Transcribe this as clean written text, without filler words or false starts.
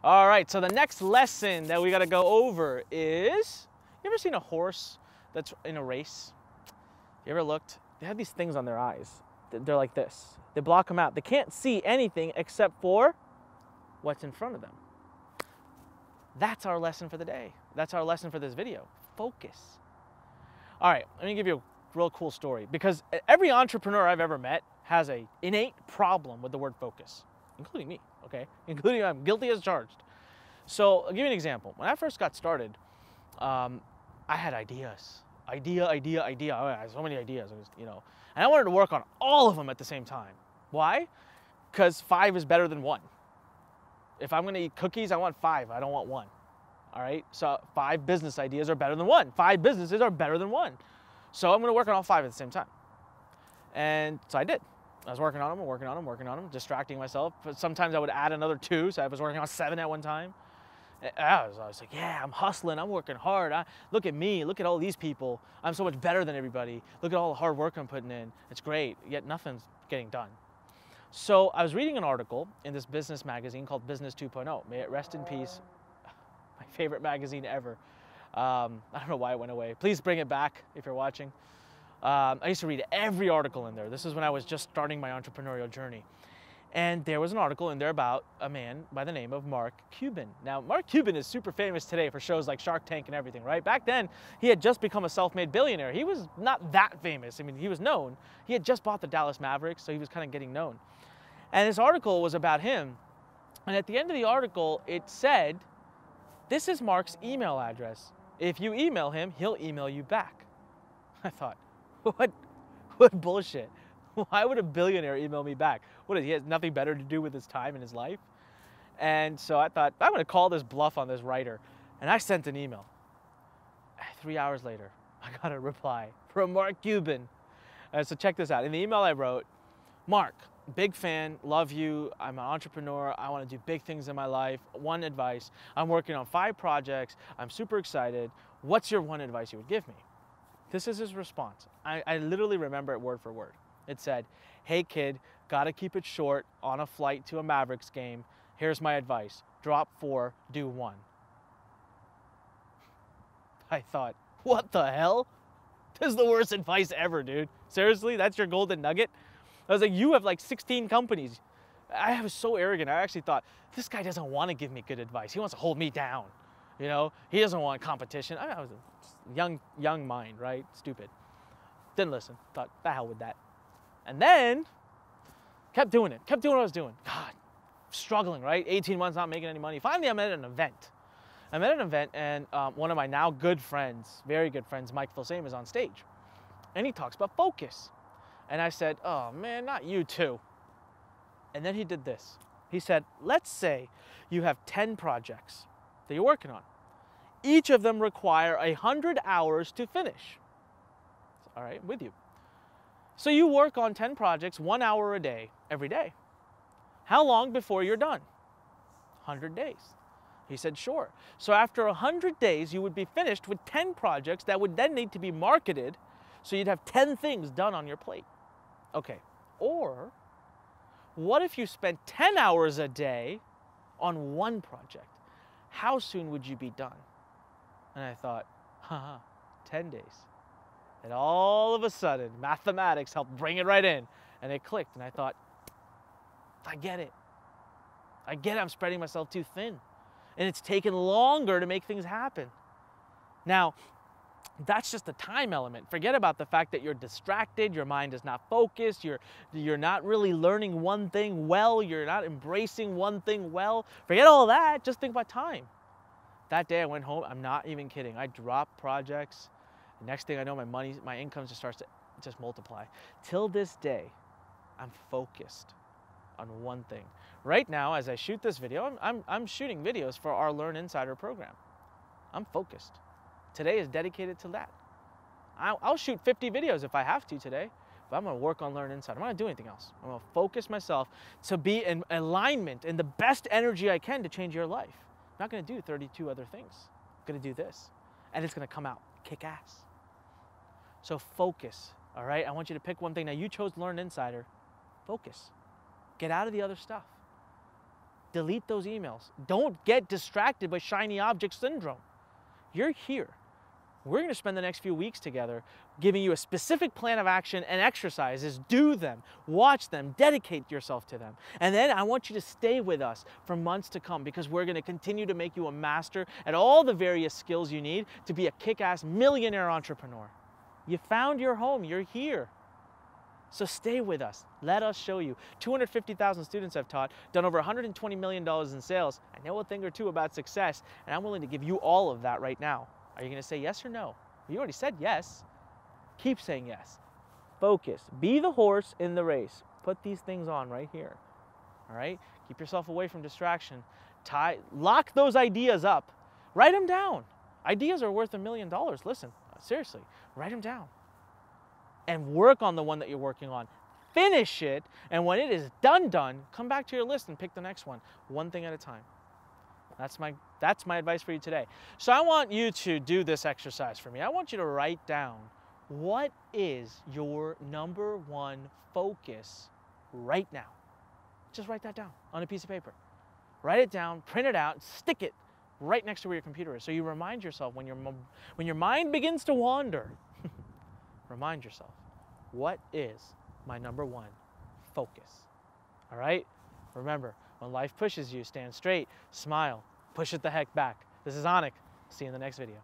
All right, so the next lesson that we got to go over is, you ever seen a horse that's in a race? You ever looked? They have these things on their eyes. They're like this. They block them out. They can't see anything except for what's in front of them. That's our lesson for the day. That's our lesson for this video. Focus. All right, let me give you a real cool story, because every entrepreneur I've ever met has an innate problem with the word focus, including me, okay? Including I'm guilty as charged. So I'll give you an example. When I first got started, I had ideas. Idea. Oh, I had so many ideas, and I wanted to work on all of them at the same time. Why? Because 5 is better than 1. If I'm gonna eat cookies, I want 5, I don't want 1. All right, so 5 business ideas are better than 1. 5 businesses are better than 1. So I'm gonna work on all 5 at the same time. And so I did. I was working on them, distracting myself. But sometimes I would add another 2, so I was working on 7 at one time. I was like, yeah, I'm hustling, I'm working hard. Look at me, look at all these people. I'm so much better than everybody. Look at all the hard work I'm putting in. It's great, yet nothing's getting done. So I was reading an article in this business magazine called Business 2.0. May it rest in peace. My favorite magazine ever. I don't know why it went away. Please bring it back if you're watching. I used to read every article in there. This is when I was just starting my entrepreneurial journey. And there was an article in there about a man by the name of Mark Cuban. Now, Mark Cuban is super famous today for shows like Shark Tank and everything, right? Back then, he had just become a self-made billionaire. He was not that famous. I mean, he was known. He had just bought the Dallas Mavericks, so he was kind of getting known. And this article was about him. And at the end of the article, it said, this is Mark's email address. If you email him, he'll email you back. I thought, what bullshit. Why would a billionaire email me back? What, he has nothing better to do with his time in his life? And so I thought, I'm gonna call this bluff on this writer. And I sent an email. 3 hours later, I got a reply from Mark Cuban. So check this out. In the email I wrote, Mark, big fan, love you. I'm an entrepreneur. I want to do big things in my life. One advice, I'm working on 5 projects. I'm super excited. What's your one advice you would give me? This is his response. I literally remember it word for word. It said, hey kid, gotta keep it short on a flight to a Mavericks game. Here's my advice. Drop 4, do 1. I thought, what the hell? This is the worst advice ever, dude. Seriously, that's your golden nugget? I was like, you have like 16 companies. I was so arrogant. I actually thought, this guy doesn't want to give me good advice. He wants to hold me down. You know, he doesn't want competition. I was a young mind, right? Stupid. Didn't listen. Thought, the hell with that. And then, kept doing it. Kept doing what I was doing. God, struggling, right? 18 months not making any money. Finally, I'm at an event. I'm at an event, and one of my now good friends, very good friends, Mike Filsame, is on stage. And he talks about focus. And I said, oh man, not you too. And then he did this. He said, let's say you have 10 projects that you're working on. Each of them require 100 hours to finish. All right, with you. So you work on 10 projects, 1 hour a day, every day. How long before you're done? 100 days. He said, sure. So after 100 days, you would be finished with 10 projects that would then need to be marketed, so you'd have 10 things done on your plate. Okay, or what if you spent 10 hours a day on one project? How soon would you be done? And I thought, 10 days. And all of a sudden, mathematics helped bring it right in. And it clicked, and I thought, I get it. I get it, I'm spreading myself too thin. And it's taken longer to make things happen. Now, that's just the time element. Forget about the fact that you're distracted, your mind is not focused, you're not really learning one thing well, you're not embracing one thing well. Forget all that, just think about time. That day I went home, I'm not even kidding, I dropped projects. The next thing I know, my income just starts to just multiply. Till this day, I'm focused on one thing. Right now, as I shoot this video, I'm shooting videos for our Learn Insider program. I'm focused. Today is dedicated to that. I'll shoot 50 videos if I have to today, but I'm gonna work on Learn Insider. I'm not gonna do anything else. I'm gonna focus myself to be in alignment and the best energy I can to change your life. I'm not gonna do 32 other things. I'm gonna do this, and it's gonna come out kick ass. So focus, all right? I want you to pick one thing. Now you chose Learn Insider. Focus. Get out of the other stuff. delete those emails. Don't get distracted by shiny object syndrome. You're here. We're going to spend the next few weeks together giving you a specific plan of action and exercises. Do them, watch them, dedicate yourself to them. And then I want you to stay with us for months to come, because we're going to continue to make you a master at all the various skills you need to be a kick-ass millionaire entrepreneur. You found your home. You're here. So stay with us. Let us show you. 250,000 students I've taught, done over $120 million in sales. I know a thing or two about success, and I'm willing to give you all of that right now. Are you going to say yes or no? You already said yes. Keep saying yes. Focus. Be the horse in the race. Put these things on right here. All right? Keep yourself away from distraction. Lock those ideas up. Write them down. Ideas are worth $1 million. Listen, seriously, write them down. And work on the one that you're working on. Finish it, and when it is done, come back to your list and pick the next one, one thing at a time. That's my advice for you today. So I want you to do this exercise for me. I want you to write down, what is your number one focus right now? Just write that down on a piece of paper. Write it down, print it out, stick it right next to where your computer is. So you remind yourself when your mind begins to wander, remind yourself, what is my number one focus? All right? Remember, when life pushes you, stand straight, smile, push it the heck back. This is Anik. See you in the next video.